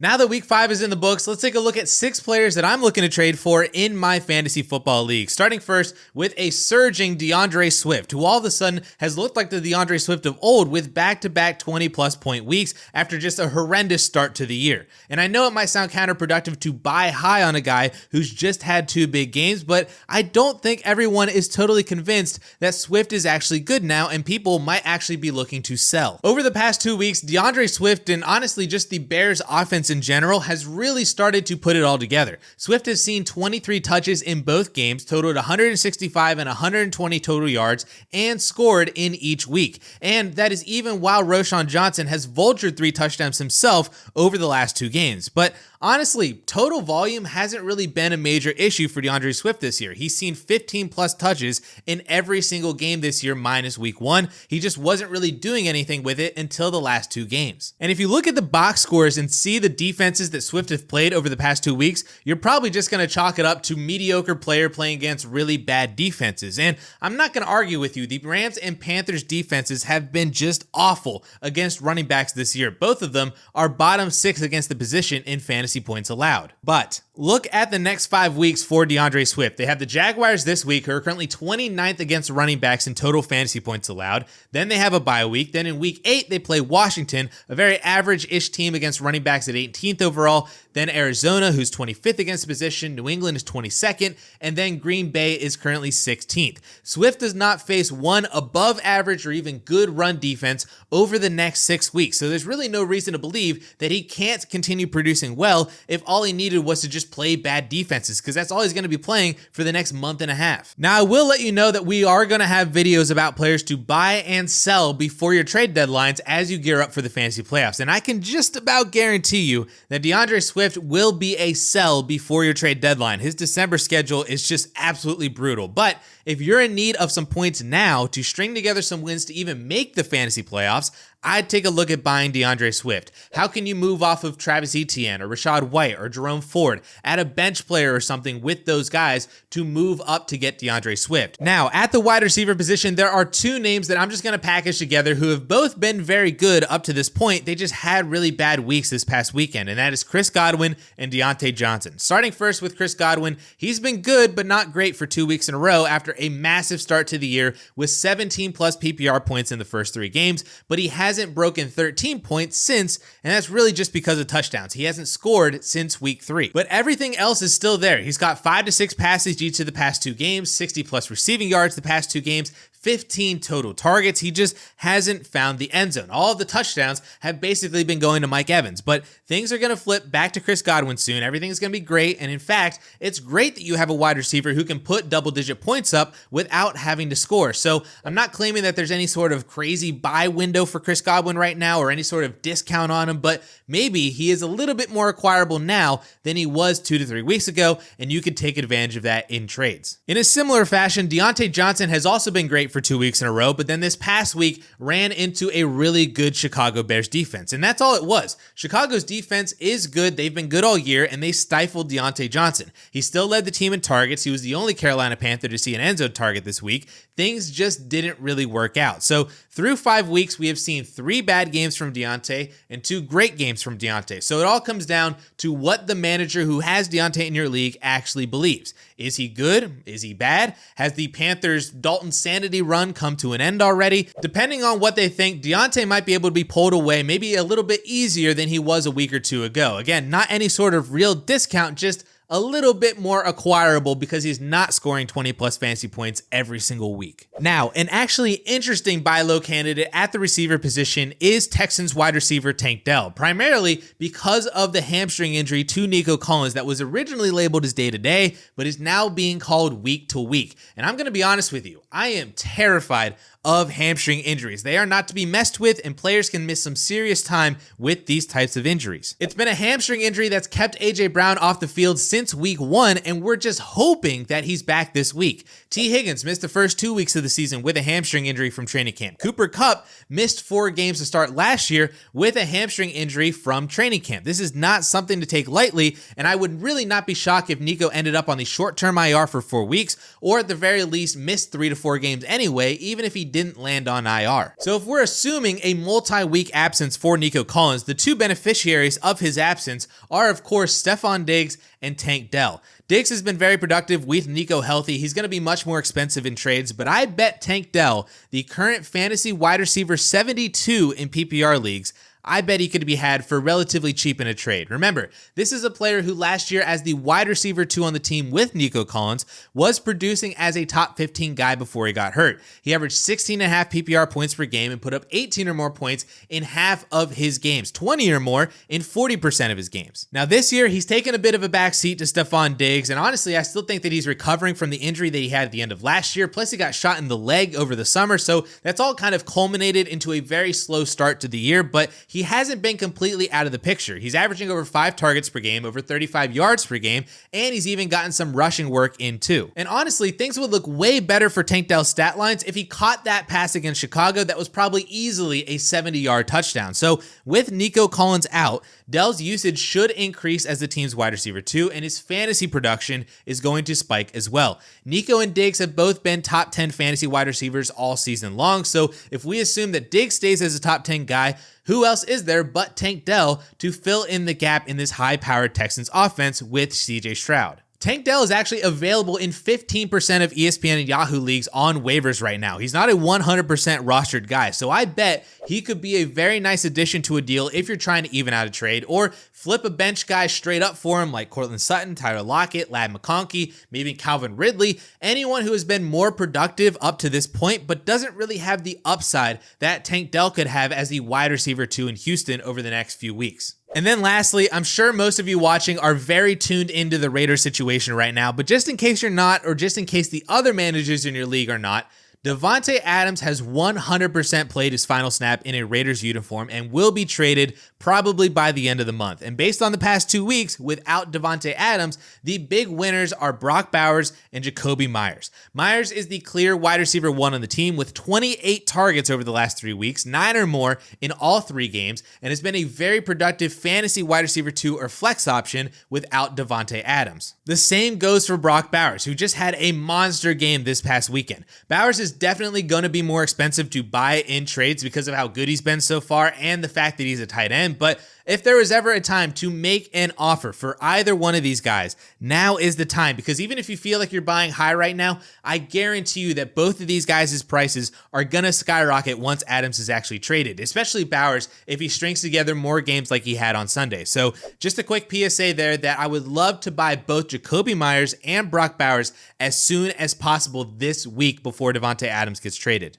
Now that week 5 is in the books, let's take a look at 6 players that I'm looking to trade for in my fantasy football league. Starting first with a surging DeAndre Swift, who all of a sudden has looked like the DeAndre Swift of old with back-to-back 20-plus point weeks after just a horrendous start to the year. And I know it might sound counterproductive to buy high on a guy who's just had 2 big games, but I don't think everyone is totally convinced that Swift is actually good now and people might actually be looking to sell. Over the past 2 weeks, DeAndre Swift and honestly just the Bears offense in general has really started to put it all together. Swift has seen 23 touches in both games, totaled 165 and 120 total yards, and scored in each week. And that is even while Roschon Johnson has vultured 3 touchdowns himself over the last 2 games. But honestly, total volume hasn't really been a major issue for DeAndre Swift this year. He's seen 15 plus touches in every single game this year minus week 1. He just wasn't really doing anything with it until the last 2 games. And if you look at the box scores and see the defenses that Swift has played over the past 2 weeks, you're probably just going to chalk it up to mediocre player playing against really bad defenses. And I'm not going to argue with you. The Rams and Panthers defenses have been just awful against running backs this year. Both of them are bottom 6 against the position in fantasy points allowed. But look at the next 5 weeks for DeAndre Swift. They have the Jaguars this week, who are currently 29th against running backs in total fantasy points allowed. Then they have a bye week. Then in week 8, they play Washington, a very average-ish team against running backs at 18th overall. Then Arizona, who's 25th against the position. New England is 22nd. And then Green Bay is currently 16th. Swift does not face one above average or even good run defense over the next 6 weeks. So there's really no reason to believe that he can't continue producing well if all he needed was to just play bad defenses, because that's all he's going to be playing for the next month and a half. Now, I will let you know that we are going to have videos about players to buy and sell before your trade deadlines as you gear up for the fantasy playoffs. And I can just about guarantee you that DeAndre Swift will be a sell before your trade deadline. His December schedule is just absolutely brutal. But if you're in need of some points now to string together some wins to even make the fantasy playoffs, I'd take a look at buying DeAndre Swift. How can you move off of Travis Etienne or Rashad White or Jerome Ford, add a bench player or something with those guys to move up to get DeAndre Swift? Now, at the wide receiver position, there are 2 names that I'm just going to package together who have both been very good up to this point. They just had really bad weeks this past weekend, and that is Chris Godwin and Diontae Johnson. Starting first with Chris Godwin, he's been good but not great for 2 weeks in a row after a massive start to the year with 17 plus PPR points in the first 3 games, but he hasn't broken 13 points since, and that's really just because of touchdowns. He hasn't scored since week 3, but everything else is still there. He's got 5 to 6 passes each of the past 2 games, 60 plus receiving yards the past 2 games, 15 total targets. He just hasn't found the end zone. All of the touchdowns have basically been going to Mike Evans, but things are going to flip back to Chris Godwin soon. Everything's going to be great. And in fact, it's great that you have a wide receiver who can put double-digit points up without having to score. So I'm not claiming that there's any sort of crazy buy window for Chris Godwin right now or any sort of discount on him, but maybe he is a little bit more acquirable now than he was 2 to 3 weeks ago, and you could take advantage of that in trades. In a similar fashion, Diontae Johnson has also been great for 2 weeks in a row, but then this past week ran into a really good Chicago Bears defense, and that's all it was. Chicago's defense is good. They've been good all year, and they stifled Diontae Johnson. He still led the team in targets. He was the only Carolina Panther to see an end zone target this week. Things just didn't really work out. So through 5 weeks, we have seen 3 bad games from Diontae and 2 great games from Diontae. So it all comes down to what the manager who has Diontae in your league actually believes. Is he good? Is he bad? Has the Panthers' Dalton sanity run come to an end already? Depending on what they think, Diontae might be able to be pulled away maybe a little bit easier than he was a week or 2 ago. Again, not any sort of real discount, just a little bit more acquirable because he's not scoring 20 plus fantasy points every single week. Now, an actually interesting buy low candidate at the receiver position is Texans wide receiver Tank Dell, primarily because of the hamstring injury to Nico Collins that was originally labeled as day-to-day, but is now being called week-to-week. And I'm going to be honest with you, I am terrified of hamstring injuries. They are not to be messed with, and players can miss some serious time with these types of injuries. It's been a hamstring injury that's kept AJ Brown off the field since week 1, and we're just hoping that he's back this week. T. Higgins missed the first 2 weeks of the season with a hamstring injury from training camp. Cooper Kupp missed 4 games to start last year with a hamstring injury from training camp. This is not something to take lightly, and I would really not be shocked if Nico ended up on the short-term IR for 4 weeks, or at the very least missed 3 to 4 games anyway, even if he didn't land on IR. So if we're assuming a multi-week absence for Nico Collins, the two beneficiaries of his absence are, of course, Stefon Diggs and Tank Dell. Diggs has been very productive with Nico healthy. He's going to be much more expensive in trades, but I bet Tank Dell, the current fantasy wide receiver 72 in PPR leagues, I bet he could be had for relatively cheap in a trade. Remember, this is a player who last year as the wide receiver 2 on the team with Nico Collins was producing as a top 15 guy before he got hurt. He averaged 16.5 PPR points per game and put up 18 or more points in half of his games, 20 or more in 40% of his games. Now this year, he's taken a bit of a backseat to Stefon Diggs, and honestly, I still think that he's recovering from the injury that he had at the end of last year, plus he got shot in the leg over the summer, so that's all kind of culminated into a very slow start to the year, but he hasn't been completely out of the picture. He's averaging over 5 targets per game, over 35 yards per game, and he's even gotten some rushing work in too. And honestly, things would look way better for Tank Dell's stat lines if he caught that pass against Chicago that was probably easily a 70-yard touchdown. So with Nico Collins out, Dell's usage should increase as the team's wide receiver 2, and his fantasy production is going to spike as well. Nico and Diggs have both been top 10 fantasy wide receivers all season long, so if we assume that Diggs stays as a top 10 guy, who else is there but Tank Dell to fill in the gap in this high-powered Texans offense with CJ Stroud? Tank Dell is actually available in 15% of ESPN and Yahoo leagues on waivers right now. He's not a 100% rostered guy, so I bet he could be a very nice addition to a deal if you're trying to even out a trade or flip a bench guy straight up for him like Courtland Sutton, Tyler Lockett, Ladd McConkey, maybe Calvin Ridley, anyone who has been more productive up to this point but doesn't really have the upside that Tank Dell could have as the wide receiver 2 in Houston over the next few weeks. And then lastly, I'm sure most of you watching are very tuned into the Raiders situation right now, but just in case you're not, or just in case the other managers in your league are not, Davante Adams has 100% played his final snap in a Raiders uniform and will be traded probably by the end of the month. And based on the past 2 weeks, without Davante Adams, the big winners are Brock Bowers and Jakobi Meyers. Meyers is the clear wide receiver 1 on the team with 28 targets over the last 3 weeks, 9 or more in all 3 games, and has been a very productive fantasy wide receiver 2 or flex option without Davante Adams. The same goes for Brock Bowers, who just had a monster game this past weekend. Bowers is definitely going to be more expensive to buy in trades because of how good he's been so far and the fact that he's a tight end, but if there was ever a time to make an offer for either one of these guys, now is the time, because even if you feel like you're buying high right now, I guarantee you that both of these guys' prices are going to skyrocket once Adams is actually traded, especially Bowers if he strings together more games like he had on Sunday. So just a quick PSA there that I would love to buy both Jakobi Meyers and Brock Bowers as soon as possible this week before Davante Adams gets traded.